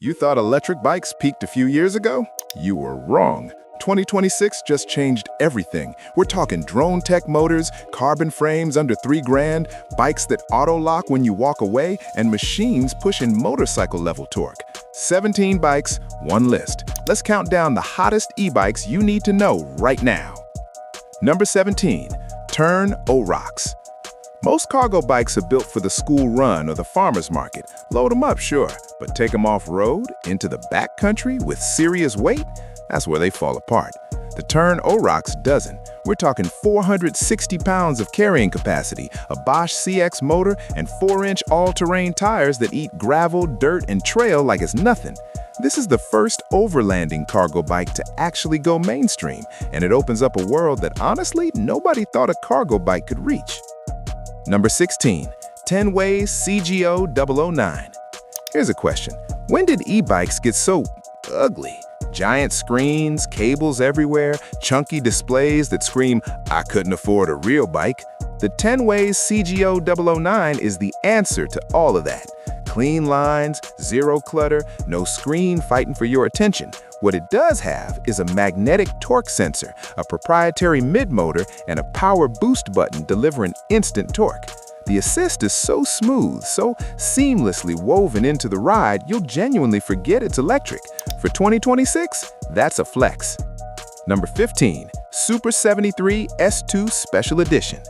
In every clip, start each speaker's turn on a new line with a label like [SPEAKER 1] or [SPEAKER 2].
[SPEAKER 1] You thought electric bikes peaked a few years ago? You were wrong. 2026 just changed everything. We're talking drone tech motors, carbon frames under 3 grand, bikes that auto-lock when you walk away, and machines pushing motorcycle-level torque. 17 bikes, one list. Let's count down the hottest e-bikes you need to know right now. Number 17, Tern Orox. Most cargo bikes are built for the school run or the farmer's market. Load them up, sure, but take them off-road, into the backcountry with serious weight? That's where they fall apart. The Tern Orox doesn't. We're talking 460 pounds of carrying capacity, a Bosch CX motor, and 4-inch all-terrain tires that eat gravel, dirt, and trail like it's nothing. This is the first overlanding cargo bike to actually go mainstream, and it opens up a world that honestly nobody thought a cargo bike could reach. Number 16, Tenways CGO009. Here's a question. When did e-bikes get so ugly? Giant screens, cables everywhere, chunky displays that scream, "I couldn't afford a real bike." The Tenways CGO009 is the answer to all of that. Clean lines, zero clutter, no screen fighting for your attention. What it does have is a magnetic torque sensor, a proprietary mid-motor, and a power boost button delivering instant torque. The assist is so smooth, so seamlessly woven into the ride, you'll genuinely forget it's electric. For 2026, that's a flex. Number 15, Super 73 S2 Special Edition.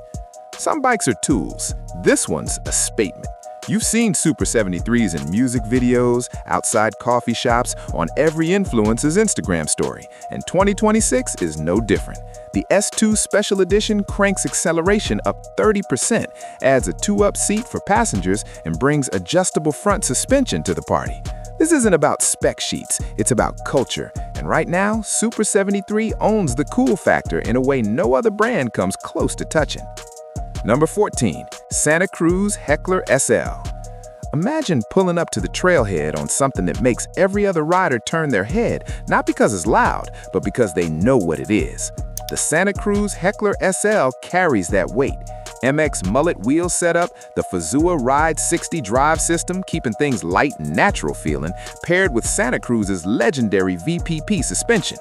[SPEAKER 1] Some bikes are tools. This one's a statement. You've seen Super 73s in music videos, outside coffee shops, on every influencer's Instagram story, and 2026 is no different. The S2 Special Edition cranks acceleration up 30%, adds a 2-up seat for passengers, and brings adjustable front suspension to the party. This isn't about spec sheets, it's about culture, and right now, Super 73 owns the cool factor in a way no other brand comes close to touching. Number 14, Santa Cruz Heckler SL. Imagine pulling up to the trailhead on something that makes every other rider turn their head, not because it's loud, but because they know what it is. The Santa Cruz Heckler SL carries that weight. MX mullet wheel setup, the Fazua Ride 60 drive system keeping things light and natural feeling, paired with Santa Cruz's legendary VPP suspension.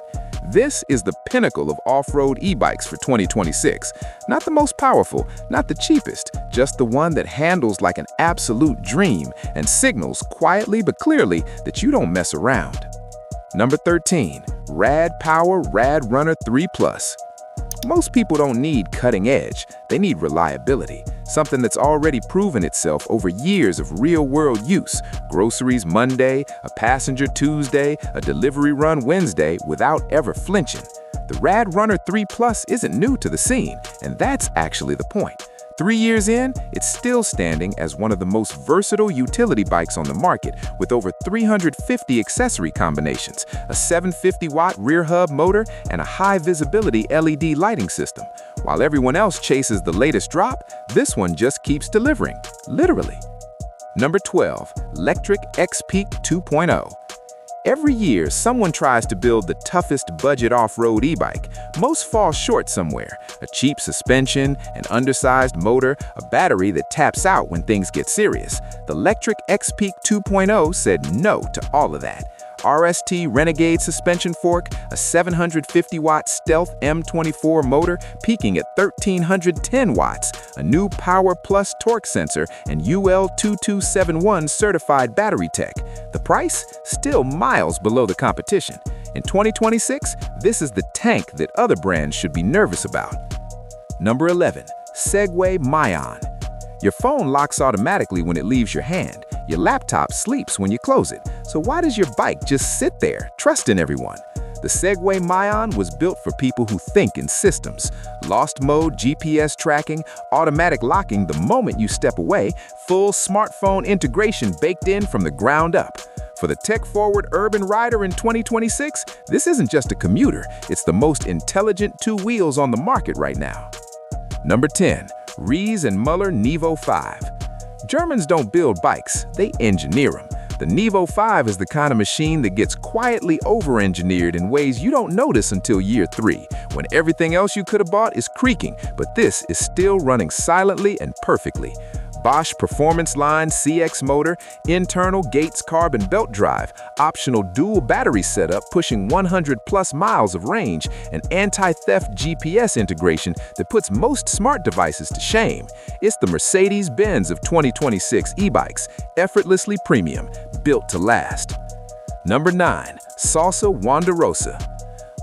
[SPEAKER 1] This is the pinnacle of off-road e-bikes for 2026. Not the most powerful, not the cheapest, just the one that handles like an absolute dream and signals quietly but clearly that you don't mess around. Number 13, Rad Power RadRunner 3 Plus. Most people don't need cutting edge, they need reliability. Something that's already proven itself over years of real-world use. Groceries Monday, a passenger Tuesday, a delivery run Wednesday without ever flinching. The RadRunner 3 Plus isn't new to the scene, and that's actually the point. 3 years in, it's still standing as one of the most versatile utility bikes on the market with over 350 accessory combinations, a 750-watt rear hub motor, and a high-visibility LED lighting system. While everyone else chases the latest drop, this one just keeps delivering, literally. Number 12, Lectric XPeak 2.0. Every year, someone tries to build the toughest budget off-road e-bike. Most fall short somewhere. A cheap suspension, an undersized motor, a battery that taps out when things get serious. The Lectric XPeak 2.0 said no to all of that. RST Renegade suspension fork, a 750-watt Stealth M24 motor peaking at 1,310 watts, a new Power Plus torque sensor, and UL2271 certified battery tech. The price? Still miles below the competition. In 2026, this is the tank that other brands should be nervous about. Number 11, Segway Myon. Your phone locks automatically when it leaves your hand. Your laptop sleeps when you close it. So why does your bike just sit there, trusting everyone? The Segway Myon was built for people who think in systems. Lost mode GPS tracking, automatic locking the moment you step away, full smartphone integration baked in from the ground up. For the tech-forward urban rider in 2026, this isn't just a commuter, it's the most intelligent 2 wheels on the market right now. Number 10, Riese and Müller Nevo 5. Germans don't build bikes, they engineer them. The Nevo 5 is the kind of machine that gets quietly over-engineered in ways you don't notice until year 3, when everything else you could have bought is creaking, but this is still running silently and perfectly.
[SPEAKER 2] Bosch Performance Line CX motor, internal Gates carbon belt drive, optional dual battery setup pushing 100+ miles of range, and anti-theft GPS integration that puts most smart devices to shame. It's the Mercedes-Benz of 2026 e-bikes, effortlessly premium, built to last. Number 9. Salsa Wanderosa.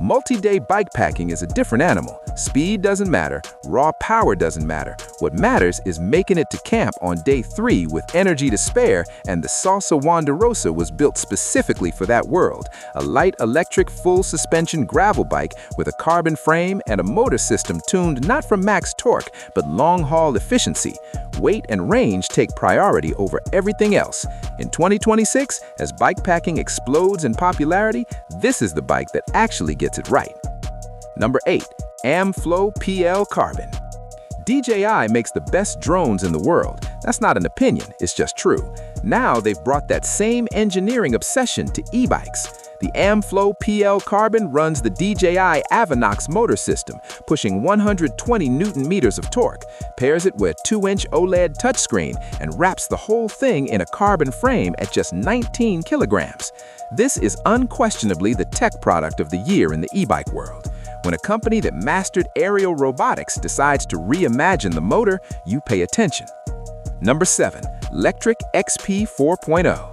[SPEAKER 2] Multi-day bike packing is a different animal. Speed doesn't matter, raw power doesn't matter. What matters is making it to camp on day 3 with energy to spare, and the Salsa Wanderosa was built specifically for that world. A light electric full suspension gravel bike with a carbon frame and a motor system tuned not for max torque, but long-haul efficiency. Weight and range take priority over everything else. In 2026, as bike packing explodes in popularity, this is the bike that actually gets it right. Number 8. Amflow PL Carbon. DJI makes the best drones in the world. That's not an opinion, it's just true. Now they've brought that same engineering obsession to e-bikes. The Amflow PL Carbon runs the DJI Aventon motor system, pushing 120 Nm of torque, pairs it with a 2-inch OLED touchscreen, and wraps the whole thing in a carbon frame at just 19 kilograms. This is unquestionably the tech product of the year in the e-bike world. When a company that mastered aerial robotics decides to reimagine the motor, you pay attention. Number 7. Lectric XP 4.0.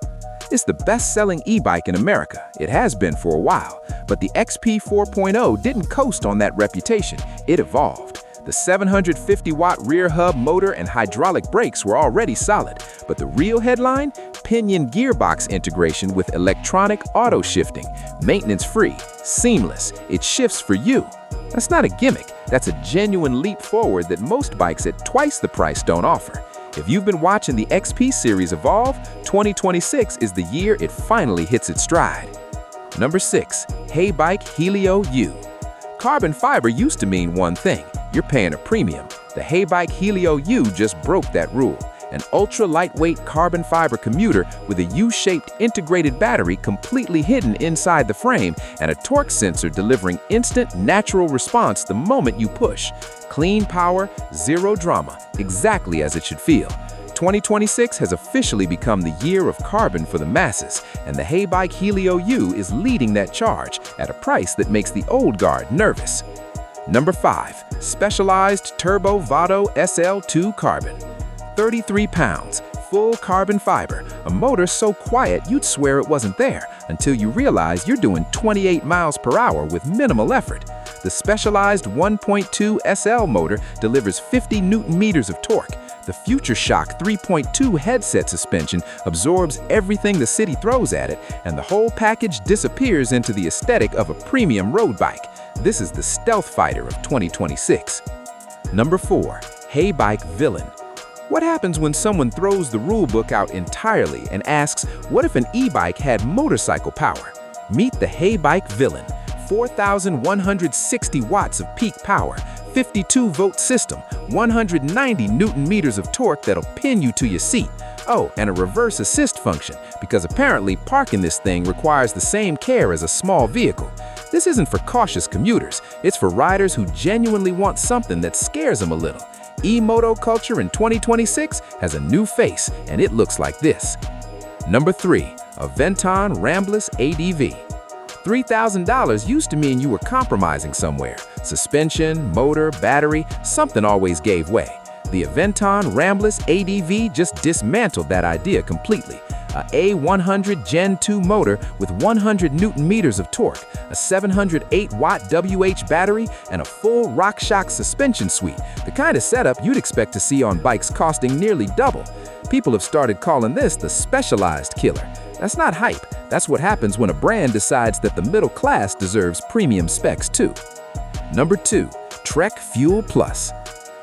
[SPEAKER 2] It's the best-selling e-bike in America. It has been for a while, but the XP 4.0 didn't coast on that reputation. It evolved. The 750-watt rear hub motor and hydraulic brakes were already solid, but the real headline? Pinion gearbox integration with electronic auto shifting. Maintenance-free, seamless, it shifts for you. That's not a gimmick, that's a genuine leap forward that most bikes at twice the price don't offer. If you've been watching the XP series evolve, 2026 is the year it finally hits its stride. Number 6. Heybike Helio U. Carbon fiber used to mean one thing: you're paying a premium. The Heybike Helio U just broke that rule. An ultra-lightweight carbon fiber commuter with a U-shaped integrated battery completely hidden inside the frame and a torque sensor delivering instant, natural response the moment you push. Clean power, zero drama, exactly as it should feel. 2026 has officially become the year of carbon for the masses, and the Heybike Helio U is leading that charge at a price that makes the old guard nervous. Number 5. Specialized Turbo Vado SL2 Carbon. 33 pounds, full carbon fiber, a motor so quiet you'd swear it wasn't there until you realize you're doing 28 miles per hour with minimal effort. The specialized 1.2 SL motor delivers 50 Nm of torque. The Future Shock 3.2 headset suspension absorbs everything the city throws at it, and the whole package disappears into the aesthetic of a premium road bike. This is the stealth fighter of 2026. Number 4. Heybike Villain. What happens when someone throws the rulebook out entirely and asks, what if an e-bike had motorcycle power? Meet the Heybike Villain. 4,160 watts of peak power, 52-volt system, 190 Nm of torque that'll pin you to your seat. Oh, and a reverse assist function, because apparently parking this thing requires the same care as a small vehicle. This isn't for cautious commuters, it's for riders who genuinely want something that scares them a little. E-moto culture in 2026 has a new face, and it looks like this. Number 3. Aventon Ramblas ADV. $3,000 used to mean you were compromising somewhere. Suspension, motor, battery, something always gave way. The Aventon Ramblas ADV just dismantled that idea completely. A A100 Gen 2 motor with 100 Nm of torque, a 708-watt WH battery, and a full RockShox suspension suite, the kind of setup you'd expect to see on bikes costing nearly double. People have started calling this the specialized killer. That's not hype, that's what happens when a brand decides that the middle class deserves premium specs too. Number 2. Trek Fuel Plus.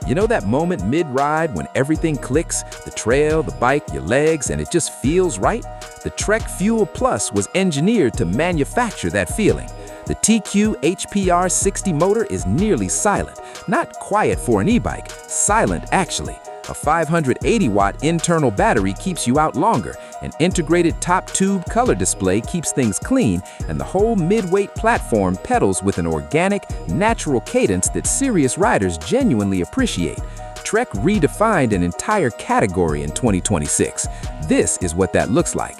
[SPEAKER 2] You know that moment mid-ride when everything clicks? The trail, the bike, your legs, and it just feels right? The Trek Fuel Plus was engineered to manufacture that feeling. The TQ HPR60 motor is nearly silent. Not quiet for an e-bike, silent actually. A 580-watt internal battery keeps you out longer, an integrated top-tube color display keeps things clean, and the whole mid-weight platform pedals with an organic, natural cadence that serious riders genuinely appreciate. Trek redefined an entire category in 2026. This is what that looks like.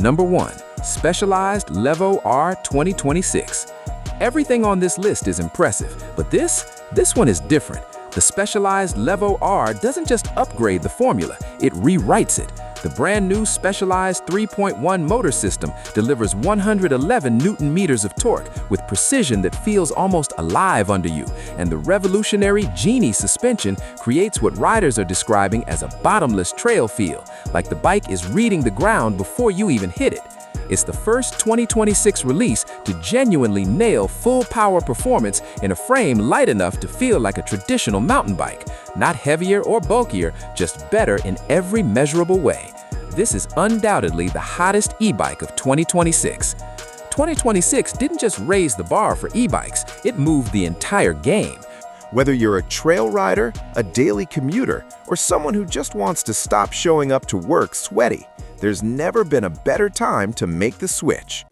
[SPEAKER 2] Number 1. Specialized Levo R 2026. Everything on this list is impressive, but this one is different. The Specialized Levo R doesn't just upgrade the formula, it rewrites it. The brand new Specialized 3.1 motor system delivers 111 Newton-meters of torque with precision that feels almost alive under you, and the revolutionary Genie suspension creates what riders are describing as a bottomless trail feel, like the bike is reading the ground before you even hit it. It's the first 2026 release to genuinely nail full power performance in a frame light enough to feel like a traditional mountain bike. Not heavier or bulkier, just better in every measurable way. This is undoubtedly the hottest e-bike of 2026. 2026 didn't just raise the bar for e-bikes, it moved the entire game.
[SPEAKER 3] Whether you're a trail rider, a daily commuter, or someone who just wants to stop showing up to work sweaty, there's never been a better time to make the switch.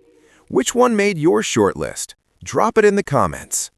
[SPEAKER 3] Which one made your shortlist? Drop it in the comments.